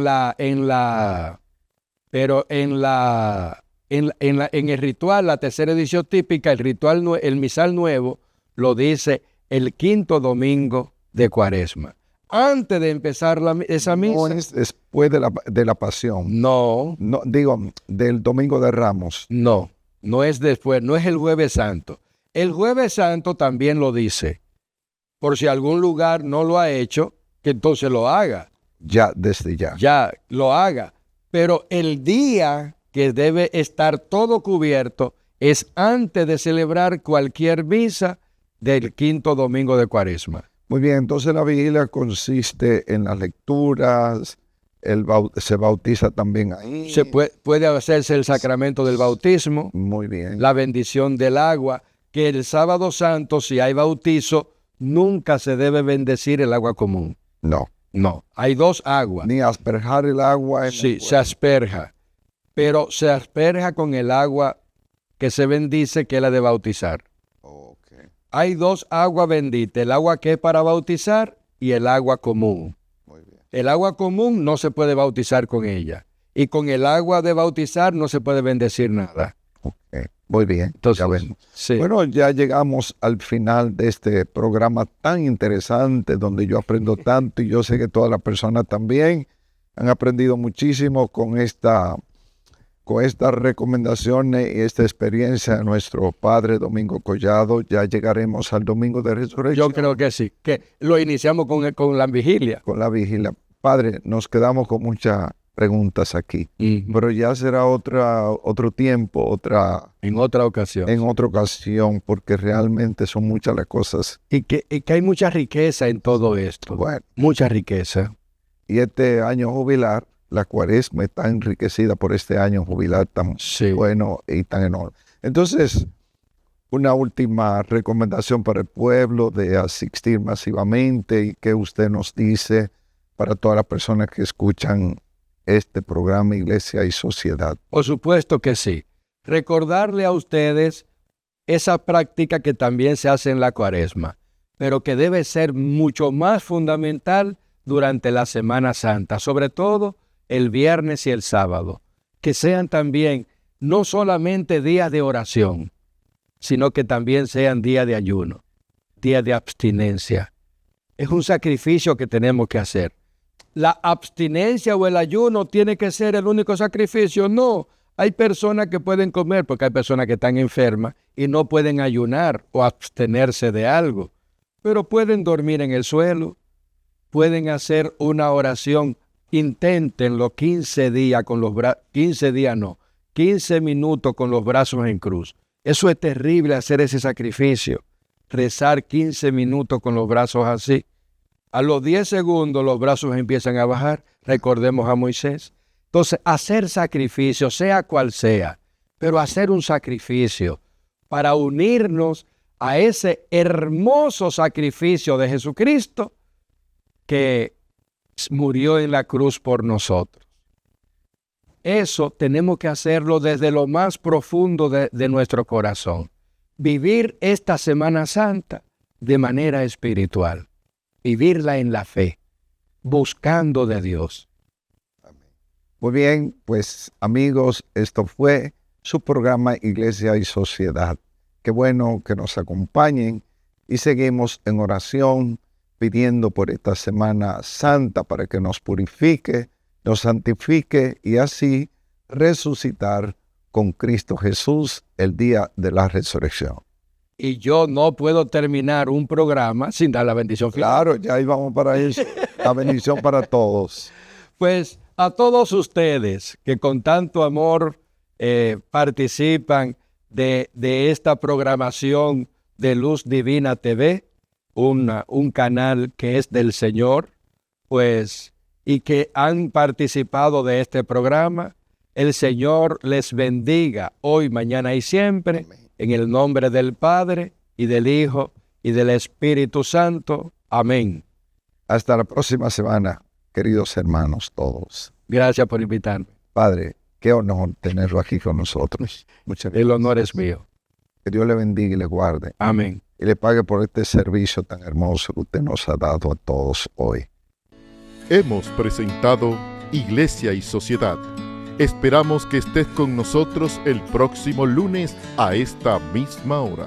el ritual, la tercera edición típica, el misal nuevo lo dice el quinto domingo de Cuaresma. antes de empezar esa misa. No es después de la pasión. No, No, digo, del Domingo de Ramos. no es después, no es el Jueves Santo. El Jueves Santo también lo dice. Por si algún lugar no lo ha hecho, que entonces lo haga. Ya, desde ya. Ya lo haga. Pero el día que debe estar todo cubierto es antes de celebrar cualquier misa del quinto domingo de Cuaresma. Muy bien, entonces la vigilia consiste en las lecturas, se bautiza también ahí. Se puede hacerse el sacramento del bautismo, Muy bien. la bendición del agua, que el sábado santo, si hay bautizo, nunca se debe bendecir el agua común. No. No, hay dos aguas. Ni asperjar el agua. Sí, se asperja, pero se asperja con el agua que se bendice, que es la de bautizar. Okay. Hay dos aguas benditas, el agua que es para bautizar y el agua común. Muy bien. El agua común no se puede bautizar con ella, y con el agua de bautizar no se puede bendecir nada. Okay. Muy bien. Entonces, ya ven. sí. Bueno, ya llegamos al final de este programa tan interesante donde yo aprendo tanto y yo sé que todas las personas también han aprendido muchísimo con estas recomendaciones y esta experiencia de nuestro padre Domingo Collado. Ya llegaremos al Domingo de Resurrección. Yo creo que sí, que lo iniciamos con la vigilia. Con la vigilia. Padre, nos quedamos con muchas preguntas aquí, pero ya será otro tiempo, en otra ocasión. En otra ocasión, porque realmente son muchas las cosas. Y que hay mucha riqueza en todo esto. Bueno. Mucha riqueza. Y este año jubilar, la Cuaresma está enriquecida por este año jubilar tan bueno y tan enorme. Entonces, una última recomendación para el pueblo de asistir masivamente y que usted nos dice para todas las personas que escuchan este programa Iglesia y Sociedad. Por supuesto que sí. Recordarle a ustedes esa práctica que también se hace en la Cuaresma, pero que debe ser mucho más fundamental durante la Semana Santa, sobre todo el viernes y el sábado, que sean también no solamente días de oración, sino que también sean días de ayuno, días de abstinencia. Es un sacrificio que tenemos que hacer. La abstinencia o el ayuno tiene que ser el único sacrificio. No, hay personas que pueden comer porque hay personas que están enfermas y no pueden ayunar o abstenerse de algo, pero pueden dormir en el suelo, pueden hacer una oración. Inténtenlo 15 días con los 15 minutos con los brazos en cruz. Eso es terrible, hacer ese sacrificio, rezar 15 minutos con los brazos así. A los 10 segundos los brazos empiezan a bajar. Recordemos a Moisés. Entonces, hacer sacrificio, sea cual sea, pero hacer un sacrificio para unirnos a ese hermoso sacrificio de Jesucristo que murió en la cruz por nosotros. Eso tenemos que hacerlo desde lo más profundo de nuestro corazón. Vivir esta Semana Santa de manera espiritual. Vivirla en la fe, buscando de Dios. Muy bien, pues amigos, esto fue su programa Iglesia y Sociedad. Qué bueno que nos acompañen y seguimos en oración pidiendo por esta Semana Santa para que nos purifique, nos santifique y así resucitar con Cristo Jesús el día de la resurrección. Y yo no puedo terminar un programa sin dar la bendición final. Claro, ya íbamos para eso. La bendición para todos. Pues a todos ustedes que con tanto amor participan de esta programación de Luz Divina TV, un canal que es del Señor, pues, y que han participado de este programa, el Señor les bendiga hoy, mañana y siempre. Amén. En el nombre del Padre, y del Hijo, y del Espíritu Santo. Amén. Hasta la próxima semana, queridos hermanos todos. Gracias por invitarme. Padre, qué honor tenerlo aquí con nosotros. Muchas gracias. El honor es mío. Que Dios le bendiga y le guarde. Amén. Y le pague por este servicio tan hermoso que usted nos ha dado a todos hoy. Hemos presentado Iglesia y Sociedad. Esperamos que estés con nosotros el próximo lunes a esta misma hora.